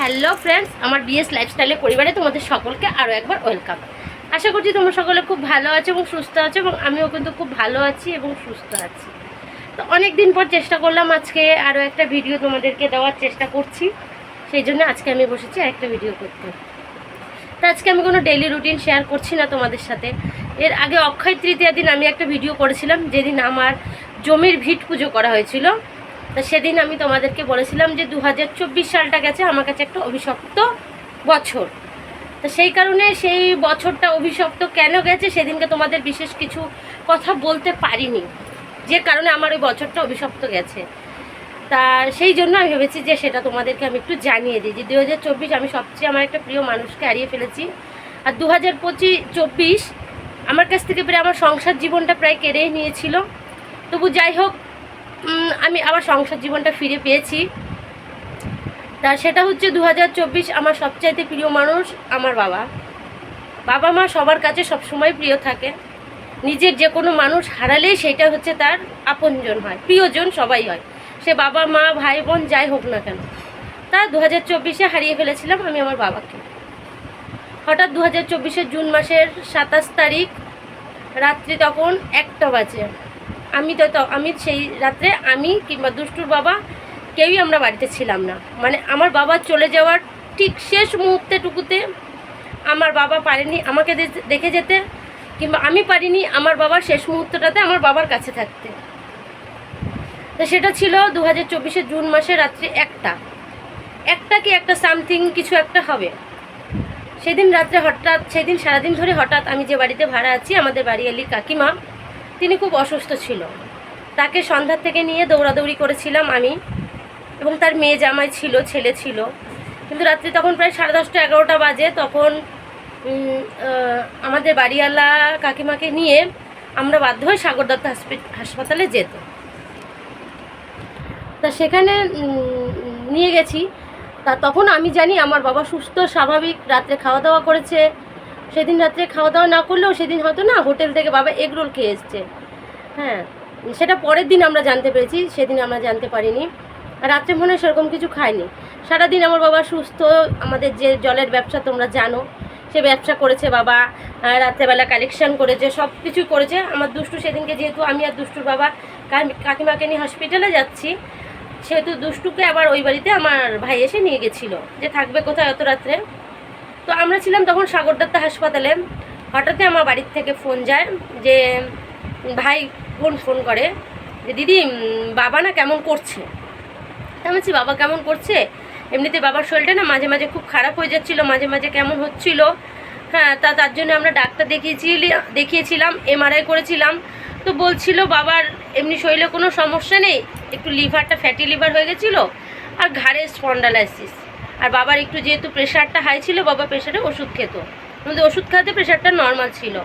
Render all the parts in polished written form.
Hello friends, আমার BS লাইফস্টাইলের পরিবারে তোমাদের সকলকে আরও একবার ওয়েলকাম। আশা করছি তোমরা সকলে খুব ভালো আছো এবং সুস্থ আছো, এবং আমিও কিন্তু খুব ভালো আছি এবং সুস্থ আছি। তো অনেক দিন পর চেষ্টা করলাম আজকে আরও একটা ভিডিও তোমাদেরকে দেওয়ার চেষ্টা করছি, সেই জন্য আজকে আমি বসেছি আরেকটা ভিডিও করতে। তো আজকে আমি কোনো ডেইলি রুটিন শেয়ার করছি না তোমাদের সাথে। এর আগে অক্ষয় তৃতীয়ার দিন আমি একটা ভিডিও করেছিলাম, যেদিন আমার জমির ভিট পুজো করা হয়েছিল। তা সেদিন আমি তোমাদেরকে বলেছিলাম যে 2024 সালটা গেছে আমার কাছে একটা অভিশপ্ত বছর। তো সেই কারণে সেই বছরটা অভিশপ্ত কেন গেছে সেদিনকে তোমাদের বিশেষ কিছু কথা বলতে পারিনি, যে কারণে আমার ওই বছরটা অভিশপ্ত গেছে। তা সেই জন্য আমি ভেবেছি যে সেটা তোমাদেরকে আমি একটু জানিয়ে দিই যে 2024 আমি সবচেয়ে আমার একটা প্রিয় মানুষকে হারিয়ে ফেলেছি। আর 2024 আমার কাছ থেকে প্রায় আমার সংসার জীবনটা প্রায় কেড়েই নিয়েছিল। তবু যাই হোক, আমি আবার সংসার জীবনটা ফিরে পেয়েছি। তা সেটা হচ্ছে 2024 আমার সবচাইতে প্রিয় মানুষ আমার বাবা। বাবা মা সবার কাছে সবসময় প্রিয় থাকে। নিজের যে কোনো মানুষ হারালেই সেটা হচ্ছে তার আপনজন হয়, প্রিয়জন সবাই হয়, সে বাবা মা ভাই বোন যাই হোক না কেন। তা 2024 হারিয়ে ফেলেছিলাম আমি আমার বাবাকে। হঠাৎ 2024 জুন মাসের 27 তারিখ রাত্রি তখন 1টা বাজে। আমি সেই রাত্রে আমি কিংবা দুষ্টুর বাবা কেউই আমরা বাড়িতে ছিলাম না। মানে আমার বাবা চলে যাওয়ার ঠিক শেষ মুহূর্তেটুকুতে আমার বাবা পারেনি আমাকে দেখে যেতে, কিংবা আমি পারিনি আমার বাবার শেষ মুহূর্তটাতে আমার বাবার কাছে থাকতে। তো সেটা ছিল 2024 জুন মাসের রাত্রি 1টা কি একটা সামথিং কিছু একটা হবে। সেদিন রাত্রে হঠাৎ, সেদিন সারাদিন ধরে হঠাৎ আমি যে বাড়িতে ভাড়া আছি, আমাদের বাড়িয়ালি কাকিমা, তিনি খুব অসুস্থ ছিল। তাকে সন্ধ্যার থেকে নিয়ে দৌড়াদৌড়ি করেছিলাম আমি, এবং তার মেয়ে জামাই ছিল, ছেলে ছিল। কিন্তু রাত্রি তখন প্রায় 10:30 11টা বাজে। তখন আমাদের বাড়িওয়ালা কাকিমাকে নিয়ে আমরা বাধ্য হই সাগর দত্ত হাসপাতালে যেতে। তা সেখানে নিয়ে গেছি। তা তখন আমি জানি আমার বাবা সুস্থ স্বাভাবিক, রাত্রে খাওয়া দাওয়া করেছে। সেদিন রাত্রে খাওয়া দাওয়া না করলেও সেদিন হয়তো না হোটেল থেকে বাবা এগরোল খেয়ে এসছে। হ্যাঁ, সেটা পরের দিন আমরা জানতে পেরেছি, সেদিন আমরা জানতে পারিনি। রাত্রে মনে হয় সেরকম কিছু খায়নি। সারাদিন আমার বাবা সুস্থ। আমাদের যে জলের ব্যবসা তোমরা জানো, সে ব্যবসা করেছে বাবা, রাত্রেবেলা কালেকশন করেছে, সব কিছু করেছে। আমার দুষ্টু সেদিনকে, যেহেতু আমি আর দুষ্টুর বাবা কাকিমাকে নিয়ে হসপিটালে যাচ্ছি, সেহেতু দুষ্টুকে আবার ওই বাড়িতে আমার ভাই এসে নিয়ে গেছিলো, যে থাকবে কোথায় অত রাত্রে। তো আমরা ছিলাম তখন সাগর দত্ত হাসপাতালে। হঠাৎই আমার বাড়ির থেকে ফোন যায়, যে ভাই ফোন করে যে দিদি বাবা না কেমন করছে। তা আমি বলছি বাবা কেমন করছে, এমনিতে বাবার শরীরটা না মাঝে মাঝে খুব খারাপ হয়ে যাচ্ছিলো, মাঝে মাঝে কেমন হচ্ছিল। হ্যাঁ, তার জন্য আমরা ডাক্তার দেখিয়েছিলাম, এমআরআই করেছিলাম। তো বলছিল বাবার এমনি শরীরে কোনো সমস্যা নেই, একটু লিভারটা ফ্যাটি লিভার হয়ে গেছিলো, আর ঘাড়ে স্পন্ডালাইসিস। আর বাবার একটু যেহেতু প্রেশারটা হাই ছিল, বাবা প্রেশারে ওষুধ খেত, কিন্তু ওষুধ খাওয়াতে প্রেশারটা নর্মাল ছিল।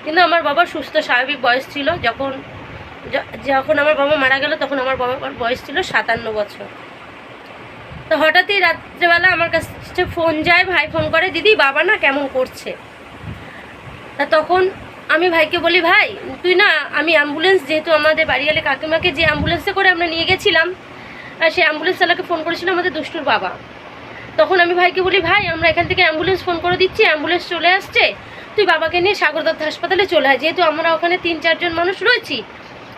কিন্তু আমার বাবার সুস্থ স্বাভাবিক বয়স ছিল। যখন আমার বাবা মারা গেল তখন আমার বাবার বয়স ছিল 57 বছর। তো হঠাৎই রাত্রেবেলা আমার কাছে ফোন যায়, ভাই ফোন করে দিদি বাবা না কেমন করছে। তা তখন আমি ভাইকে বলি, ভাই তুই না, আমি অ্যাম্বুলেন্স, যেহেতু আমাদের বাড়িওয়ালে কাকিমাকে যে অ্যাম্বুলেন্সে করে আমরা নিয়ে গেছিলাম, সেই অ্যাম্বুলেন্স চালককে ফোন করেছিল আমাদের দুষ্টুর বাবা। তখন আমি ভাইকে বলি, ভাই আমরা এখান থেকে অ্যাম্বুলেন্স ফোন করে দিচ্ছি, অ্যাম্বুলেন্স চলে আসছে, তুই বাবাকে নিয়ে সাগর দত্ত হাসপাতালে চলে আয়। যেহেতু আমরা ওখানে 3-4 জন মানুষ রয়েছি,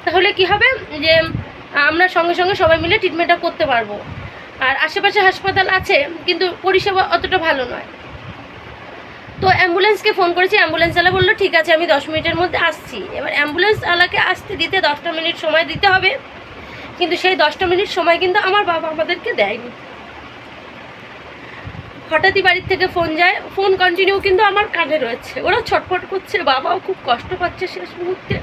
তাহলে কি হবে যে আমরা সঙ্গে সঙ্গে সবাই মিলে ট্রিটমেন্টটা করতে পারবো। আর আশেপাশে হাসপাতাল আছে, কিন্তু পরিষেবা অতটা ভালো নয়। তো অ্যাম্বুলেন্সকে ফোন করেছি, অ্যাম্বুলেন্সওয়ালা বললো ঠিক আছে আমি 10 মিনিটের মধ্যে আসছি। এবার অ্যাম্বুলেন্সওয়ালাকে আসতে দিতে 10টা মিনিট সময় দিতে হবে, কিন্তু সেই 10টা মিনিট সময় কিন্তু আমার বাবা আমাদেরকে দেয়নি। হঠাৎই বাড়ির থেকে ফোন যায়, ফোন কন্টিনিউ কিন্তু আমার কানে রয়েছে, ওরা ছটফট করছে, বাবাও খুব কষ্ট পাচ্ছে শেষ মুহূর্তে।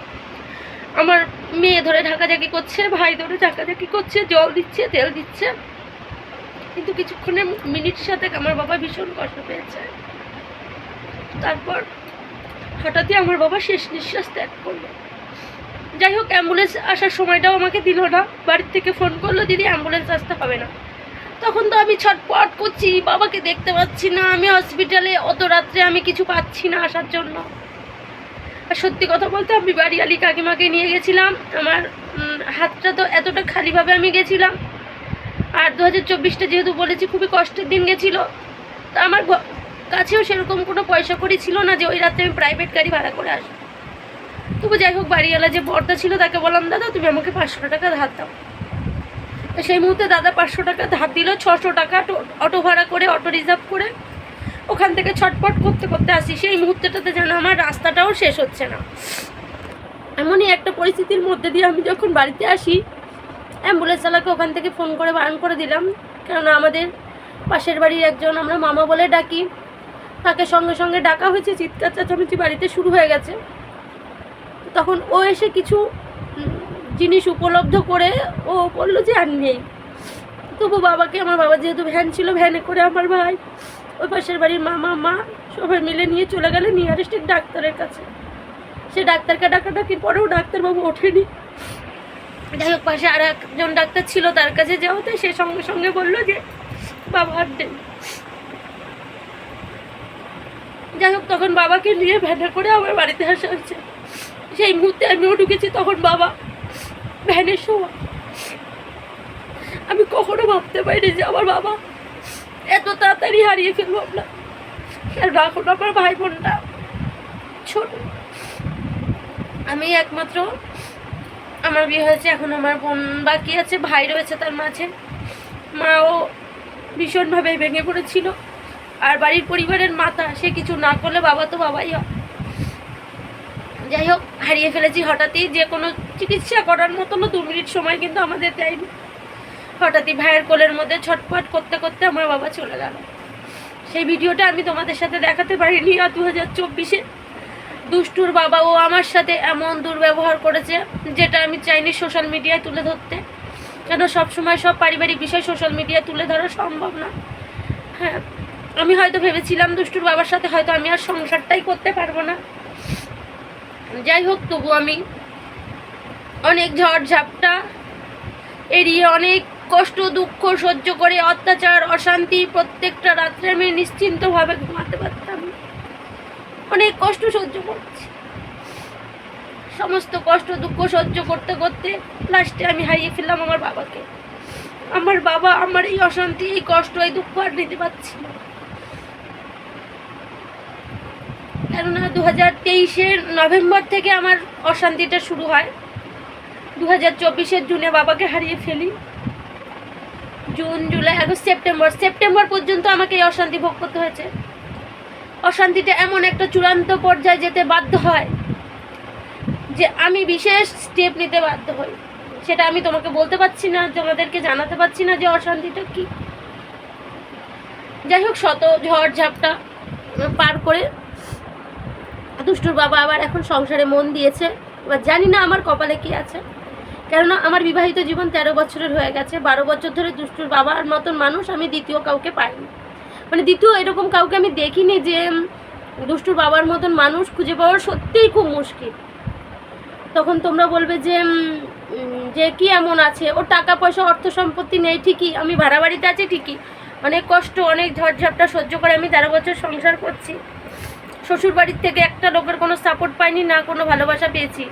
আমার মেয়ে ধরে ঢাকাঝাকি করছে, ভাই ধরে ঢাকাঝাকি করছে, জল দিচ্ছে, তেল দিচ্ছে, কিন্তু কিছুক্ষণের মিনিট সাথে আমার বাবা ভীষণ কষ্ট পেয়েছে। তারপর হঠাৎই আমার বাবা শেষ নিঃশ্বাস ত্যাগ করলো। যাই হোক, অ্যাম্বুলেন্স আসার সময়টাও আমাকে দিল না, বাড়ির থেকে ফোন করলো দিদি অ্যাম্বুলেন্স আসতে হবে না। তখন তো আমি ছটপট করছি, বাবাকে দেখতে পাচ্ছি না, আমি হসপিটালে অত রাত্রে আমি কিছু পাচ্ছি না আসার জন্য। আর সত্যি কথা বলতে আমি বাড়িওয়ালি কাকিমাকে নিয়ে গেছিলাম, আমার হাতটা তো এতটা খালিভাবে আমি গেছিলাম, আর 2024টা যেহেতু বলেছি খুবই কষ্টের দিন গেছিলো, তা আমার কাছেও সেরকম কোনো পয়সা কড়ি ছিল না যে ওই রাত্রে আমি প্রাইভেট গাড়ি ভাড়া করে আসবো। তবু যাই হোক, বাড়িওয়ালা যে বর্দা ছিল তাকে বললাম, দাদা তুমি আমাকে 500 টাকা ধার দাও। তো সেই মুহূর্তে দাদা 500 টাকা ধার দিল। 600 টাকা অটো ভাড়া করে, অটো রিজার্ভ করে ওখান থেকে ছটপট করতে করতে আসি। সেই মুহূর্তটাতে যেন আমার রাস্তাটাও শেষ হচ্ছে না। এমনই একটা পরিস্থিতির মধ্যে দিয়ে আমি যখন বাড়িতে আসি, অ্যাম্বুলেন্সওয়ালাকে ওখান থেকে ফোন করে বারণ করে দিলাম, কেননা আমাদের পাশের বাড়ির একজন আমরা মামা বলে ডাকি, তাকে সঙ্গে সঙ্গে ডাকা হয়েছে। চিৎকার চেঁচামেচি বাড়িতে শুরু হয়ে গেছে। তখন ও এসে কিছু জিনিস উপলব্ধ করে ও বললো যে আর নেই। তবু বাবাকে, আমার বাবা যেহেতু ভ্যান ছিল, ভ্যানে করে আমার ভাই, ওই পাশের বাড়ির মামা, মা সবাই মিলে নিয়ে চলে গেলে নিয়ারেস্ট ডাক্তারের কাছে। সে ডাক্তারকে ডাকাডাকির পরেও ডাক্তারবাবু ওঠেনি। যাই হোক, পাশে আর একজন ডাক্তার ছিল, তার কাছে যাওয়াতে সে সঙ্গে সঙ্গে বললো যে বাবা আর নেই। যাই হোক, তখন বাবাকে নিয়ে ভ্যানে করে আমার বাড়িতে আসা হয়েছে। সেই মুহূর্তে আমিও ঢুকেছি, তখন বাবা ভ্যানের শোয়া। আমি কখনো ভাবতে পারিনি যে আমার বাবা এত তাড়াতাড়ি হারিয়ে ফেলবো আমরা। আর এখন আমার ভাই বোনটা ছোট, আমি একমাত্র, আমার বিয়ে হয়েছে, এখন আমার বোন বাকি আছে, ভাই রয়েছে তার মাঝে। মাও ভীষণভাবে ভেঙে পড়েছিল। আর বাড়ির পরিবারের মাথা, সে কিছু না করলে বাবা তো বাবাই হয়। যাই হোক, হারিয়ে ফেলেছি হঠাৎই। যে কোনো চিকিৎসা করার মতনও 2 মিনিট সময় কিন্তু আমাদের দেয়নি। হঠাৎই ভাইয়ের কোলের মধ্যে ছটফট করতে করতে আমার বাবা চলে গেল। সেই ভিডিওটা আমি তোমাদের সাথে দেখাতে পারিনি। আর 2024-এ দুষ্টুর বাবা ও আমার সাথে এমন দুর্ব্যবহার করেছে, যেটা আমি চাইনি সোশ্যাল মিডিয়ায় তুলে ধরতে, কেন সবসময় সব পারিবারিক বিষয় সোশ্যাল মিডিয়ায় তুলে ধরা সম্ভব না। হ্যাঁ, আমি হয়তো ভেবেছিলাম দুষ্টুর বাবার সাথে হয়তো আমি আর সংসারটাই করতে পারবো না। যাই হোক, তবু আমি অনেক ঝড় ঝাপটা এড়িয়ে, অনেক কষ্ট দুঃখ সহ্য করে, অত্যাচার অশান্তি, প্রত্যেকটা রাত্রে আমি নিশ্চিন্তভাবে ঘুমাতে পারতাম। অনেক কষ্ট সহ্য করছি। সমস্ত কষ্ট দুঃখ সহ্য করতে করতে লাস্টে আমি হারিয়ে ফেললাম আমার বাবাকে। আমার বাবা আমার এই অশান্তি, এই কষ্ট, এই দুঃখ আর নিতে পারছি না। কেননা 2023-এর নভেম্বর থেকে আমার অশান্তিটা শুরু হয়। 2024-এর জুনে বাবাকে হারিয়ে ফেলি। জুন, জুলাই, আগস্ট, সেপ্টেম্বর পর্যন্ত আমাকে এই অশান্তি ভোগ করতে হয়েছে। অশান্তিটা এমন একটা চূড়ান্ত পর্যায়ে যেতে বাধ্য হয় যে আমি বিশেষ স্টেপ নিতে বাধ্য হই। সেটা আমি তোমাকে বলতে পারছি না, তোমাদেরকে জানাতে পারছি না যে অশান্তিটা কি। যাই হোক, শত ঝড় ঝাপটা পার করে দুষ্টুর বাবা আবার এখন সংসারে মন দিয়েছে। এবার জানি না আমার কপালে কি আছে, কেননা আমার বিবাহিত জীবন 13 বছরের হয়ে গেছে। 12 বছর ধরে দুষ্টুর বাবার মতন মানুষ আমি দ্বিতীয় কাউকে পাইনি। মানে দ্বিতীয় এরকম কাউকে আমি দেখিনি যে দুষ্টুর বাবার মতন মানুষ খুঁজে পাওয়ার সত্যিই খুব মুশকিল। তখন তোমরা বলবে যে যে কি এমন আছে, ওর টাকা পয়সা অর্থ সম্পত্তি নেই ঠিকই, আমি ভাড়া বাড়িতে আছি ঠিকই, অনেক কষ্ট অনেক ঝড়ঝাপটা সহ্য করে আমি 13 বছর সংসার করছি। শ্বশুর বাড়ির থেকে একটা লোকের কোনো সাপোর্ট পাইনি, না কোনো ভালোবাসা পেয়েছি,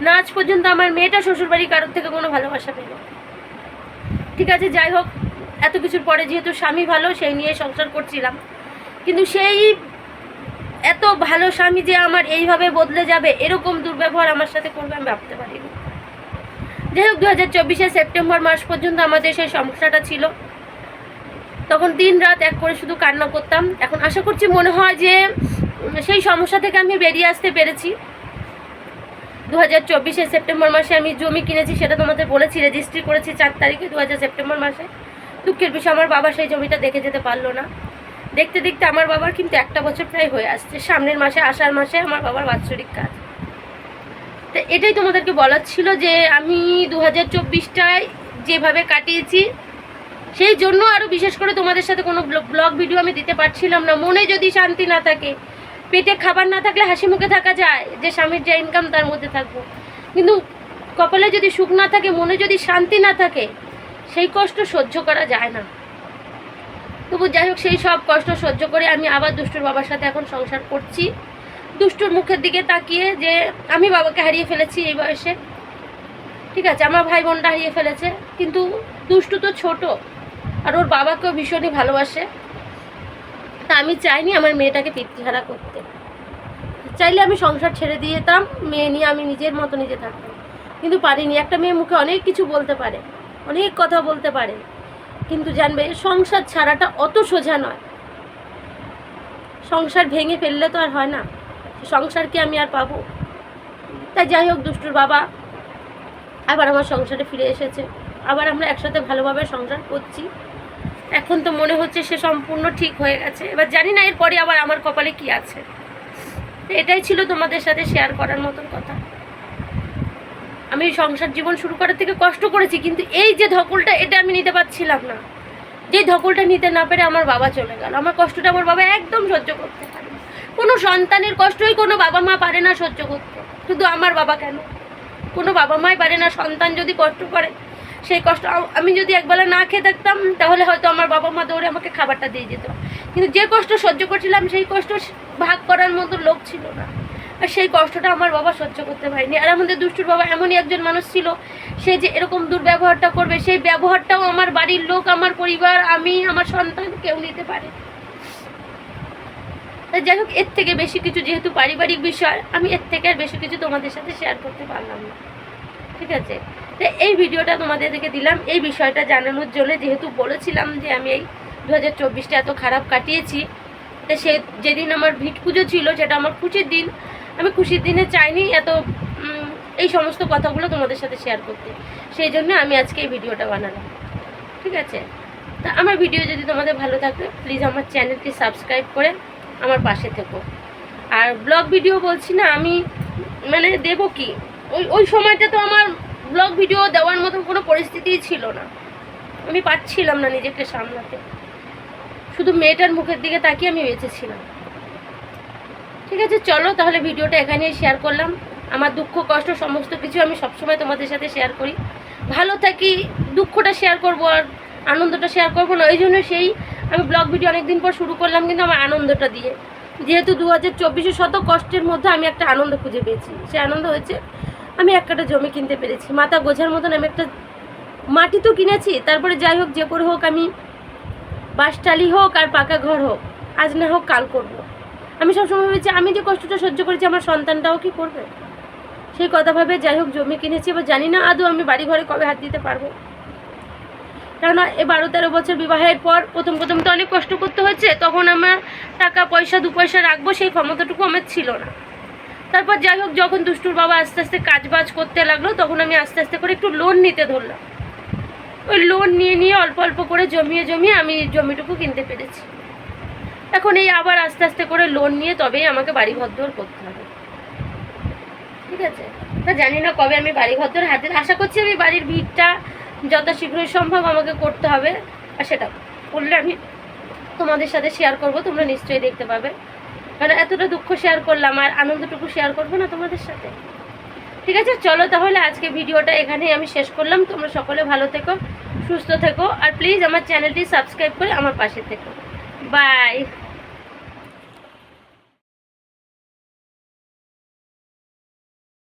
না আজ পর্যন্ত আমার মেয়েটা শ্বশুর বাড়ির কারোর থেকে কোনো ভালোবাসা পেল। ঠিক আছে, যাই হোক, এত কিছুর পরে যেহেতু স্বামী ভালো, সেই নিয়ে সংসার করছিলাম। কিন্তু সেই এত ভালো স্বামী যে আমার এইভাবে বদলে যাবে, এরকম দুর্ব্যবহার আমার সাথে করবে আমি ভাবতে পারিনি। যাই হোক, 2024-এর সেপ্টেম্বর মাস পর্যন্ত আমাদের সেই সমস্যাটা ছিল। তখন দিন রাত এক করে শুধু কান্না করতাম। এখন আশা করছি, মনে হয় যে সেই সমস্যা থেকে আমি বেরিয়ে আসতে পেরেছি। 2024-এর সেপ্টেম্বর মাসে আমি জমি কিনেছি, সেটা তোমাদের বলেছি, রেজিস্ট্রি করেছি 4 তারিখে 2000 সেপ্টেম্বর মাসে। দুঃখের বিষয়, আমার বাবা সেই জমিটা দেখে যেতে পারলো না। দেখতে দেখতে আমার বাবার কিন্তু 1 বছর প্রায় হয়ে আসছে। সামনের মাসে, আষাঢ় মাসে আমার বাবার বাৎসরিক কাজ। তো এটাই তোমাদেরকে বলার ছিল যে আমি 2024টায় যেভাবে কাটিয়েছি, সেই জন্য আরও বিশেষ করে তোমাদের সাথে কোনো ব্লগ ভিডিও আমি দিতে পারছিলাম না। মনে যদি শান্তি না থাকে, পেটে খাবার না থাকলে হাসি মুখে থাকা যায়, যে স্বামীর যা ইনকাম তার মধ্যে থাকবো, কিন্তু কপালে যদি সুখ না থাকে, মনে যদি শান্তি না থাকে, সেই কষ্ট সহ্য করা যায় না। তবু যাই হোক, সেই সব কষ্ট সহ্য করে আমি আবার দুষ্টুর বাবার সাথে এখন সংসার করছি। দুষ্টুর মুখের দিকে তাকিয়ে যে আমি বাবাকে হারিয়ে ফেলেছি এই বয়সে, ঠিক আছে, আমার ভাই বোনটা হারিয়ে ফেলেছে, কিন্তু দুষ্টু তো ছোট, আর ওর বাবাকেও ভীষণই ভালোবাসে। তা আমি চাইনি আমার মেয়েটাকে পিতৃহারা করতে। চাইলে আমি সংসার ছেড়ে দিয়ে যেতাম, মেয়ে নিয়ে আমি নিজের মতো নিজে থাকতাম, কিন্তু পারিনি। একটা মেয়ে মুখে অনেক কিছু বলতে পারে, অনেক কথা বলতে পারে, কিন্তু জানবে সংসার ছাড়াটা অত সোজা নয়। সংসার ভেঙে ফেললে তো আর হয় না, সংসারকে আমি আর পাবো? তাই যাই হোক, দুষ্টুর বাবা আবার আমার সংসারে ফিরে এসেছে, আবার আমরা একসাথে ভালোভাবে সংসার করছি। এখন তো মনে হচ্ছে সে সম্পূর্ণ ঠিক হয়ে গেছে। এবার জানি না এরপরে আবার আমার কপালে কি আছে। এটাই ছিল তোমাদের সাথে শেয়ার করার মতন কথা। আমি সংসার জীবন শুরু করার থেকে কষ্ট করেছি, কিন্তু এই যে ধকলটা, এটা আমি নিতে পারছিলাম না। যে ধকলটা নিতে না পেরে আমার বাবা চলে গেল। আমার কষ্টটা আমার বাবা একদম সহ্য করতে পারে না। কোনো সন্তানের কষ্টই কোনো বাবা মা পারে না সহ্য করতে, শুধু আমার বাবা কেন, কোনো বাবা মাই পারে না। সন্তান যদি কষ্ট করে, সেই কষ্ট আমি যদি একবেলা না খেয়ে থাকতাম, তাহলে হয়তো আমার বাবা মা দৌড়ে আমাকে খাবারটা দিয়ে যেত। কিন্তু যে কষ্ট সহ্য করছিলাম, সেই কষ্ট ভাগ করার মতো লোক ছিল না, আর সেই কষ্টটা আমার বাবা সহ্য করতে পারেনি। আর আমাদের দুষ্টুর বাবা এমনই একজন মানুষ ছিল, সে যে এরকম দুর্ব্যবহারটা করবে, সেই ব্যবহারটাও আমার বাড়ির লোক, আমার পরিবার, আমি, আমার সন্তান কেউ নিতে পারে। যাই হোক, এর থেকে বেশি কিছু, যেহেতু পারিবারিক বিষয়, আমি এর থেকে আর বেশি কিছু তোমাদের সাথে শেয়ার করতে পারলাম না, ঠিক আছে? তো এই ভিডিওটা তোমাদেরকে দিলাম এই বিষয়টা জানানোর জন্য, যেহেতু বলেছিলাম যে আমি এই 2024টা এত খারাপ কাটিয়েছি। তো সে যেদিন আমার ভিট পুজো ছিল, সেটা আমার খুশির দিন, আমি খুশির দিনে চাইনি এত এই সমস্ত কথাগুলো তোমাদের সাথে শেয়ার করতে, সেই জন্য আমি আজকে এই ভিডিওটা বানালাম, ঠিক আছে? তা আমার ভিডিও যদি তোমাদের ভালো থাকে, প্লিজ আমার চ্যানেলটি সাবস্ক্রাইব করে আমার পাশে থেকো। আর ব্লগ ভিডিও বলছি না, আমি মানে দেবো কি, ওই সময়টা তো আমার ব্লগ ভিডিও দেওয়ার মতন কোনো পরিস্থিতিই ছিল না, আমি পারছিলাম না নিজেকে সামলাতে, শুধু মেয়েটার মুখের দিকে তাকিয়ে আমি বেঁচেছিলাম, ঠিক আছে? চলো তাহলে ভিডিওটা এখানেই শেয়ার করলাম। আমার দুঃখ কষ্ট সমস্ত কিছু আমি সবসময় তোমাদের সাথে শেয়ার করি, ভালো থাকি, দুঃখটা শেয়ার করবো আর আনন্দটা শেয়ার করবো না, ওই জন্য সেই আমি ব্লগ ভিডিও অনেকদিন পর শুরু করলাম, কিন্তু আমার আনন্দটা দিয়ে। যেহেতু 2024 শত কষ্টের মধ্যে আমি একটা আনন্দ খুঁজে পেয়েছি, সে আনন্দ হয়েছে আমি এক কাঠা জমি কিনতে পেরেছি, মাথা গোঝার মতন আমি একটা মাটি তো কিনেছি। তারপরে যাই হোক, যে করে হোক, আমি বাসটালি হোক আর পাকা ঘর হোক, আজ না হোক কাল করবো। আমি সবসময় ভেবেছি আমি যে কষ্টটা সহ্য করেছি, আমার সন্তানটাও কি করবে, সেই কথা ভাবে যাই হোক জমি কিনেছি। এবার জানি না আদৌ আমি বাড়ি ঘরে কবে হাত দিতে পারবো, কেননা এ 12-13 বছর বিবাহের পর প্রথম তো অনেক কষ্ট করতে হয়েছে, তখন আমার টাকা পয়সা 2 পয়সা রাখবো সেই ক্ষমতাটুকু আমার ছিল না। তারপর যাই হোক, যখন দুষ্টুর বাবা আস্তে আস্তে কাজবাজ করতে লাগলো, তখন আমি আস্তে আস্তে করে একটু লোন নিতে ধরলাম। ওই লোন নিয়ে অল্প অল্প করে জমিয়ে আমি জমিটুকু কিনতে পেরেছি। এখন এই আবার আস্তে আস্তে করে লোন নিয়ে তবেই আমাকে বাড়ি ঘরদোর করতে হবে, ঠিক আছে? তা জানি না কবে আমি বাড়ি ঘরদোর হাতে, আশা করছি আমি বাড়ির ভিড়টা যত শীঘ্রই সম্ভব আমাকে করতে হবে, আর সেটা করলে আমি তোমাদের সাথে শেয়ার করব, তোমরা নিশ্চয়ই দেখতে পাবে। কারণ এতটা দুঃখ শেয়ার করলাম, আর আনন্দটুকু শেয়ার করবো না তোমাদের সাথে, ঠিক আছে? চলো তাহলে আজকে ভিডিওটা এখানেই আমি শেষ করলাম। তোমরা সকলে ভালো থেকো, সুস্থ থেকো, আর প্লিজ আমার চ্যানেলটি সাবস্ক্রাইব করে আমার পাশে থেকো। বাই।